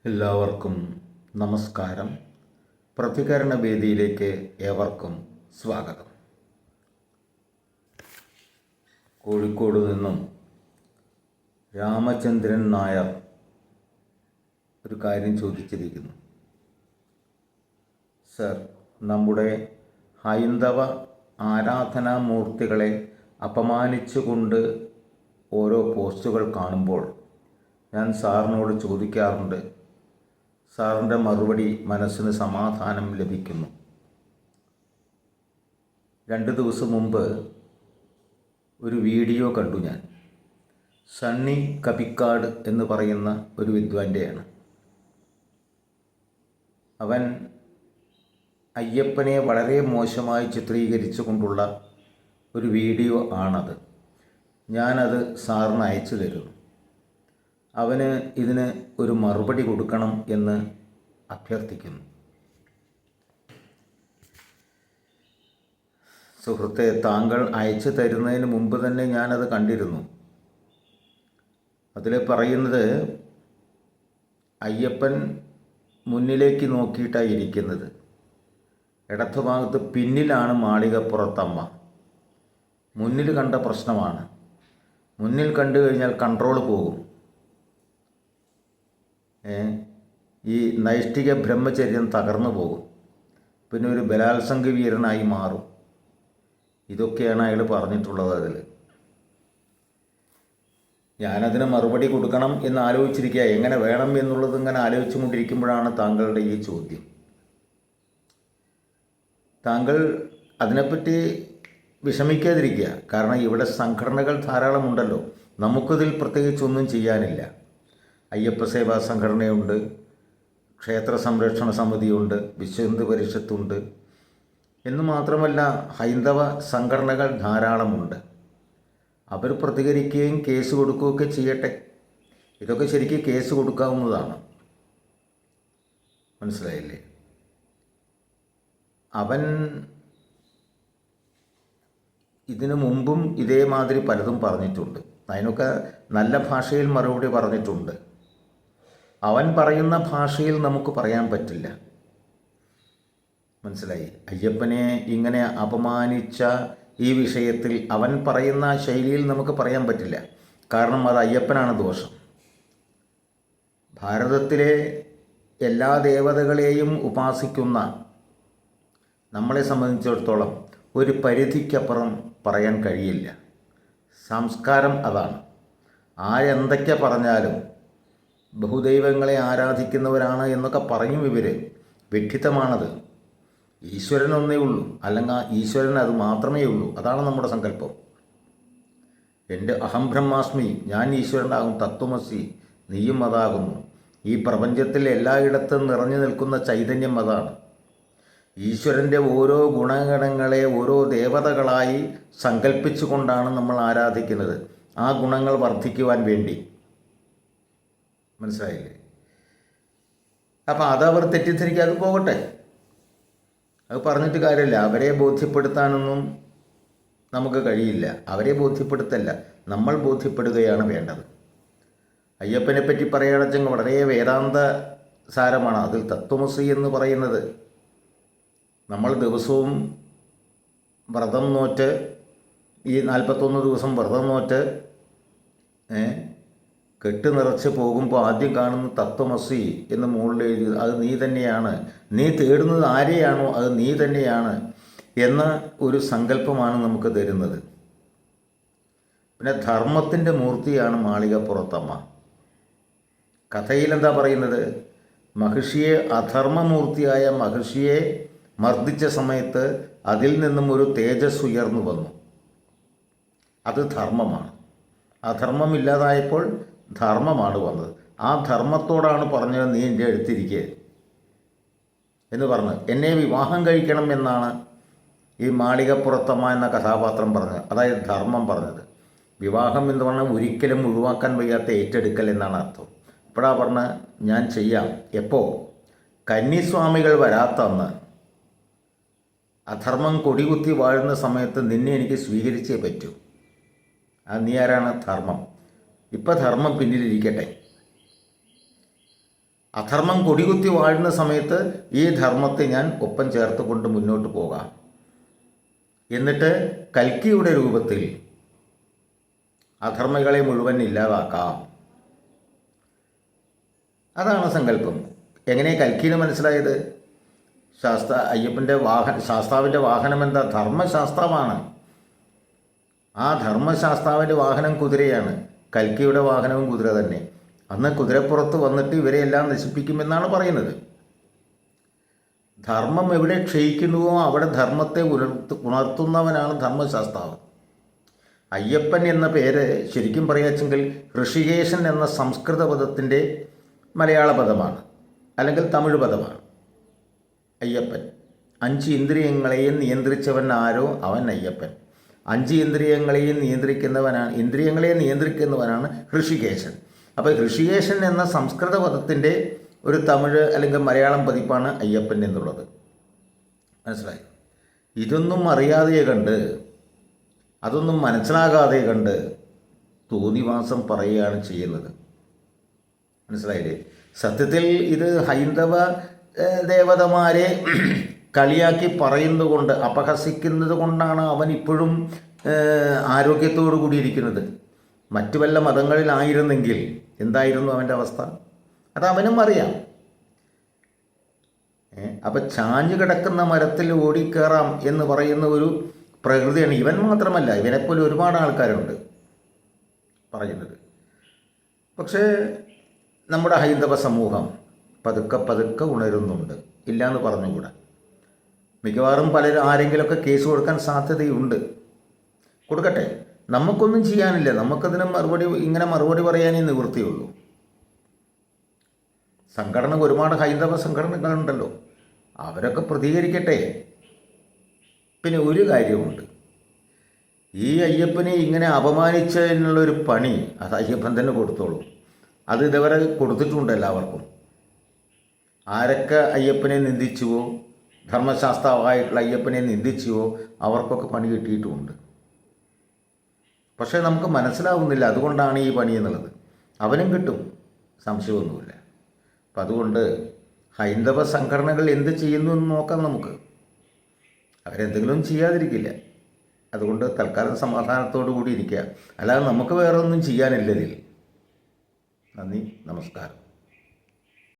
എല്ലാവർക്കും നമസ്കാരം. പ്രതികരണ വേദിയിലേക്ക് ഏവർക്കും സ്വാഗതം. കോഴിക്കോട് നിന്നും രാമചന്ദ്രൻ നായർ ഒരു കാര്യം ചോദിച്ചിരിക്കുന്നു. സർ, നമ്മുടെ ഹൈന്ദവ ആരാധനാമൂർത്തികളെ അപമാനിച്ചുകൊണ്ട് ഓരോ പോസ്റ്റുകൾ കാണുമ്പോൾ ഞാൻ സാറിനോട് ചോദിക്കാറുണ്ട്. സാറിൻ്റെ മറുപടി മനസ്സിന് സമാധാനം ലഭിക്കുന്നു. 2 ദിവസം മുമ്പ് ഒരു വീഡിയോ കണ്ടു ഞാൻ. സണ്ണി കബിക്കാട് എന്ന് പറയുന്ന ഒരു വിദ്വാൻ്റെയാണ്. അവൻ അയ്യപ്പനെ വളരെ മോശമായി ചിത്രീകരിച്ചു കൊണ്ടുള്ള ഒരു വീഡിയോ ആണത്. ഞാനത് സാറിന് അയച്ചു തരുന്നു. അവന് ഇതിന് ഒരു മറുപടി കൊടുക്കണം എന്ന് അഭ്യർത്ഥിക്കുന്നു. സുഹൃത്തെ, താങ്കൾ അയച്ചു തരുന്നതിന് മുമ്പ് തന്നെ ഞാനത് കണ്ടിരുന്നു. അതിൽ പറയുന്നത് അയ്യപ്പൻ മുന്നിലേക്ക് നോക്കിയിട്ടാണ് ഇരിക്കുന്നത്. ഇടത്തുഭാഗത്ത് പിന്നിലാണ് മാളികപ്പുറത്തമ്മ. മുന്നിൽ കണ്ട പ്രശ്നമാണ്. മുന്നിൽ കണ്ടു കഴിഞ്ഞാൽ കൺട്രോൾ പോകും. ഈ നൈഷ്ഠിക ബ്രഹ്മചര്യം തകർന്നു പോകും. പിന്നെ ഒരു ബലാത്സംഗ വീരനായി മാറും. ഇതൊക്കെയാണ് അയാൾ പറഞ്ഞിട്ടുള്ളത്. അതിൽ ഞാനതിന് മറുപടി കൊടുക്കണം എന്ന് ആലോചിച്ചിരിക്കുക. എങ്ങനെ വേണം എന്നുള്ളത് ഇങ്ങനെ ആലോചിച്ചു കൊണ്ടിരിക്കുമ്പോഴാണ് താങ്കളുടെ ഈ ചോദ്യം. താങ്കൾ അതിനെപ്പറ്റി വിഷമിക്കാതിരിക്കുക. കാരണം ഇവിടെ സംഘടനകൾ ധാരാളമുണ്ടല്ലോ. നമുക്കിതിൽ പ്രത്യേകിച്ചൊന്നും ചെയ്യാനില്ല. അയ്യപ്പ സേവാ സംഘടനയുണ്ട്, ക്ഷേത്ര സംരക്ഷണ സമിതിയുണ്ട്, വിശ്വഹിന്ദു പരിഷത്തുണ്ട്. എന്ന് മാത്രമല്ല ഹൈന്ദവ സംഘടനകൾ ധാരാളമുണ്ട്. അവർ പ്രതികരിക്കുകയും കേസ് കൊടുക്കുകയൊക്കെ ചെയ്യട്ടെ. ഇതൊക്കെ ശരിക്കും കേസ് കൊടുക്കാവുന്നതാണ്. മനസ്സിലായില്ലേ? അവൻ ഇതിനു മുമ്പും ഇതേമാതിരി പലതും പറഞ്ഞിട്ടുണ്ട്. അതിനൊക്കെ നല്ല ഭാഷയിൽ മറുപടി പറഞ്ഞിട്ടുണ്ട്. അവൻ പറയുന്ന ഭാഷയിൽ നമുക്ക് പറയാൻ പറ്റില്ല. മനസ്സിലായി? അയ്യപ്പനെ ഇങ്ങനെ അപമാനിച്ച ഈ വിഷയത്തിൽ അവൻ പറയുന്ന ശൈലിയിൽ നമുക്ക് പറയാൻ പറ്റില്ല. കാരണം അത് അയ്യപ്പനാണ് ദോഷം. ഭാരതത്തിലെ എല്ലാ ദേവതകളെയും ഉപാസിക്കുന്ന നമ്മളെ സംബന്ധിച്ചിടത്തോളം ഒരു പരിധിക്കപ്പുറം പറയാൻ കഴിയില്ല. സംസ്കാരം അതാണ്. ആരെന്തൊക്കെ പറഞ്ഞാലും ബഹുദൈവങ്ങളെ ആരാധിക്കുന്നവരാണ് എന്നൊക്കെ പറയും ഇവർ. വിഡ്ഢിത്തമാണത്. ഈശ്വരൻ ഒന്നേ ഉള്ളൂ, അല്ലെങ്കിൽ ഈശ്വരൻ അത് മാത്രമേ ഉള്ളൂ. അതാണ് നമ്മുടെ സങ്കല്പം. എൻ്റെ അഹം ബ്രഹ്മാസ്മി, ഞാൻ ഈശ്വരനാകും, തത്വമസി, നീയും അതാകുന്നു. ഈ പ്രപഞ്ചത്തിൽ എല്ലായിടത്തും നിറഞ്ഞു നിൽക്കുന്ന ചൈതന്യം അതാണ്. ഈശ്വരൻ്റെ ഓരോ ഗുണഗണങ്ങളെ ഓരോ ദേവതകളായി സങ്കല്പിച്ചുകൊണ്ടാണ് നമ്മൾ ആരാധിക്കുന്നത്. ആ ഗുണങ്ങൾ വർദ്ധിക്കുവാൻ വേണ്ടി. മനസ്സിലായില്ലേ? അപ്പം അതവർ തെറ്റിദ്ധരിക്കാതെ പോകട്ടെ. അത് പറഞ്ഞിട്ട് കാര്യമില്ല. അവരെ ബോധ്യപ്പെടുത്താനൊന്നും നമുക്ക് കഴിയില്ല. അവരെ ബോധ്യപ്പെടുത്തല്ല, നമ്മൾ ബോധ്യപ്പെടുകയാണ് വേണ്ടത്. അയ്യപ്പനെ പറ്റി പറയുകയാണെന്ന് വളരെ വേദാന്ത സാരമാണ്. അതിൽ തത്വമസി എന്ന് പറയുന്നത് നമ്മൾ ദിവസവും വ്രതം നോറ്റ്, ഈ 41 ദിവസം വ്രതം നോറ്റ് കെട്ട് നിറച്ച് പോകുമ്പോൾ ആദ്യം കാണുന്ന തത്വമസി എന്ന് മുകളിൽ എഴുതി, അത് നീ തന്നെയാണ്. നീ തേടുന്നത് ആരെയാണോ അത് നീ തന്നെയാണ് എന്ന ഒരു സങ്കല്പമാണ് നമുക്ക് തരുന്നത്. പിന്നെ ധർമ്മത്തിൻ്റെ മൂർത്തിയാണ് മാളികപ്പുറത്തമ്മ. കഥയിൽ എന്താ പറയുന്നത്? മഹിഷിയെ, അധർമ്മമൂർത്തിയായ മഹിഷിയെ മർദ്ദിച്ച സമയത്ത് അതിൽ നിന്നും ഒരു തേജസ് ഉയർന്നു വന്നു. അത് ധർമ്മമാണ്. അധർമ്മമില്ലാതായപ്പോൾ ധർമ്മമാണ് വന്നത്. ആ ധർമ്മത്തോടാണ് പറഞ്ഞത്, നീ എൻ്റെ അടുത്തിരിക്കുക എന്ന് പറഞ്ഞ് എന്നെ വിവാഹം കഴിക്കണം എന്നാണ് ഈ മാളികപ്പുറത്തമ്മ എന്ന കഥാപാത്രം പറഞ്ഞത്. അതായത് ധർമ്മം പറഞ്ഞത്. വിവാഹം എന്ന് പറഞ്ഞാൽ ഒരിക്കലും ഒഴിവാക്കാൻ വയ്യാത്ത ഏറ്റെടുക്കൽ എന്നാണ് അർത്ഥം. ഇപ്പോഴാണ് പറഞ്ഞ് ഞാൻ ചെയ്യാം. എപ്പോൾ? കന്നിസ്വാമികൾ വരാത്തന്ന്, അധർമ്മം കൊടികുത്തി വാഴുന്ന സമയത്ത് നിന്നെ എനിക്ക് സ്വീകരിച്ചേ പറ്റൂ. അത് നീ ആരാണ്? ധർമ്മം. ഇപ്പം ധർമ്മം പിന്നിലിരിക്കട്ടെ. അധർമ്മം കൊടികുത്തി വാഴുന്ന സമയത്ത് ഈ ധർമ്മത്തെ ഞാൻ ഒപ്പം ചേർത്ത് കൊണ്ട് മുന്നോട്ട് പോകാം. എന്നിട്ട് കൽക്കിയുടെ രൂപത്തിൽ അധർമ്മികളെ മുഴുവൻ ഇല്ലാതാക്കാം. അതാണ് സങ്കല്പം. എങ്ങനെ കൽക്കീന് മനസ്സിലായത്? ശാസ്താവിൻ്റെ വാഹനം എന്താ? ധർമ്മശാസ്ത്രമാണ്. ആ ധർമ്മശാസ്താവിൻ്റെ വാഹനം കുതിരയാണ്. കൽക്കിയുടെ വാഹനവും കുതിര തന്നെ. അന്ന് കുതിരപ്പുറത്ത് വന്നിട്ട് ഇവരെയെല്ലാം നശിപ്പിക്കുമെന്നാണ് പറയുന്നത്. ധർമ്മം എവിടെ ക്ഷയിക്കുന്നുവോ അവിടെ ധർമ്മത്തെ ഉണർത്തുന്നവനാണ് ധർമ്മശാസ്താവ്. അയ്യപ്പൻ എന്ന പേര് ശരിക്കും പറയാച്ചെങ്കിൽ ഋഷികേശൻ എന്ന സംസ്കൃത പദത്തിൻ്റെ മലയാള പദമാണ്, അല്ലെങ്കിൽ തമിഴ് പദമാണ്. അയ്യപ്പൻ 5 ഇന്ദ്രിയങ്ങളെയും നിയന്ത്രിച്ചവൻ ആരോ അവൻ അയ്യപ്പൻ. 5 ഇന്ദ്രിയങ്ങളെയും നിയന്ത്രിക്കുന്നവനാണ് ഋഷികേശൻ. അപ്പോൾ ഋഷികേശൻ എന്ന സംസ്കൃത പദത്തിൻ്റെ ഒരു തമിഴ് അല്ലെങ്കിൽ മലയാളം പതിപ്പാണ് അയ്യപ്പൻ എന്നുള്ളത്. മനസ്സിലായി? ഇതൊന്നും അറിയാതെ കണ്ട്, അതൊന്നും മനസ്സിലാകാതെ കണ്ട് തോന്നിവാസം പറയുകയാണ് ചെയ്യുന്നത്. മനസ്സിലായില്ലേ? സത്യത്തിൽ ഇത് ഹൈന്ദവ ദേവതമാരെ കളിയാക്കി പറയുന്നതുകൊണ്ട്, അപഹസിക്കുന്നത് കൊണ്ടാണ് അവൻ ഇപ്പോഴും ആരോഗ്യത്തോടു കൂടിയിരിക്കുന്നത്. മറ്റു വല്ല മതങ്ങളിലായിരുന്നെങ്കിൽ എന്തായിരുന്നു അവൻ്റെ അവസ്ഥ? അത് അവനും അറിയാം. അപ്പം ചാഞ്ഞു കിടക്കുന്ന മരത്തിൽ ഓടിക്കയറാം എന്ന് പറയുന്ന ഒരു പ്രകൃതിയാണ്. ഇവൻ മാത്രമല്ല, ഇവനെപ്പോലെ ഒരുപാട് ആൾക്കാരുണ്ട് പറയുന്നത്. പക്ഷേ നമ്മുടെ ഹൈന്ദവ സമൂഹം പതുക്കെ ഉണരുന്നുണ്ട്. ഇല്ലയെന്ന് പറഞ്ഞുകൂടാ. മിക്കവാറും ആരെങ്കിലുമൊക്കെ കേസ് കൊടുക്കാൻ സാധ്യതയുണ്ട്. കൊടുക്കട്ടെ, നമുക്കൊന്നും ചെയ്യാനില്ല. നമുക്കതിന് മറുപടി പറയാനേ നിവൃത്തിയുള്ളൂ. ഒരുപാട് ഹൈന്ദവ സംഘടനകളുണ്ടല്ലോ, അവരൊക്കെ പ്രതികരിക്കട്ടെ. പിന്നെ ഒരു കാര്യമുണ്ട്, ഈ അയ്യപ്പനെ ഇങ്ങനെ അപമാനിച്ചതിനുള്ളൊരു പണി അത് അയ്യപ്പൻ തന്നെ കൊടുത്തോളൂ. അത് ഇതുവരെ കൊടുത്തിട്ടുണ്ട് എല്ലാവർക്കും. ആരൊക്കെ അയ്യപ്പനെ നിന്ദിച്ചുവോ, ധർമ്മശാസ്ത്രമായിട്ടുള്ള അയ്യപ്പനെ നിന്ദിച്ചുവോ, അവർക്കൊക്കെ പണി കിട്ടിയിട്ടുമുണ്ട്. പക്ഷേ നമുക്ക് മനസ്സിലാവുന്നില്ല, അതുകൊണ്ടാണ് ഈ പണി എന്നുള്ളത്. അവനും കിട്ടും, സംശയമൊന്നുമില്ല. അപ്പം അതുകൊണ്ട് ഹൈന്ദവ സംഘടനകൾ എന്ത് ചെയ്യുന്നു എന്ന് നോക്കാം നമുക്ക്. അവരെന്തെങ്കിലും ചെയ്യാതിരിക്കില്ല. അതുകൊണ്ട് തൽക്കാലം സമാധാനത്തോടു കൂടി ഇരിക്കുക. അല്ലാതെ നമുക്ക് വേറെ ഒന്നും ചെയ്യാനില്ല ഇതിൽ. നന്ദി, നമസ്കാരം.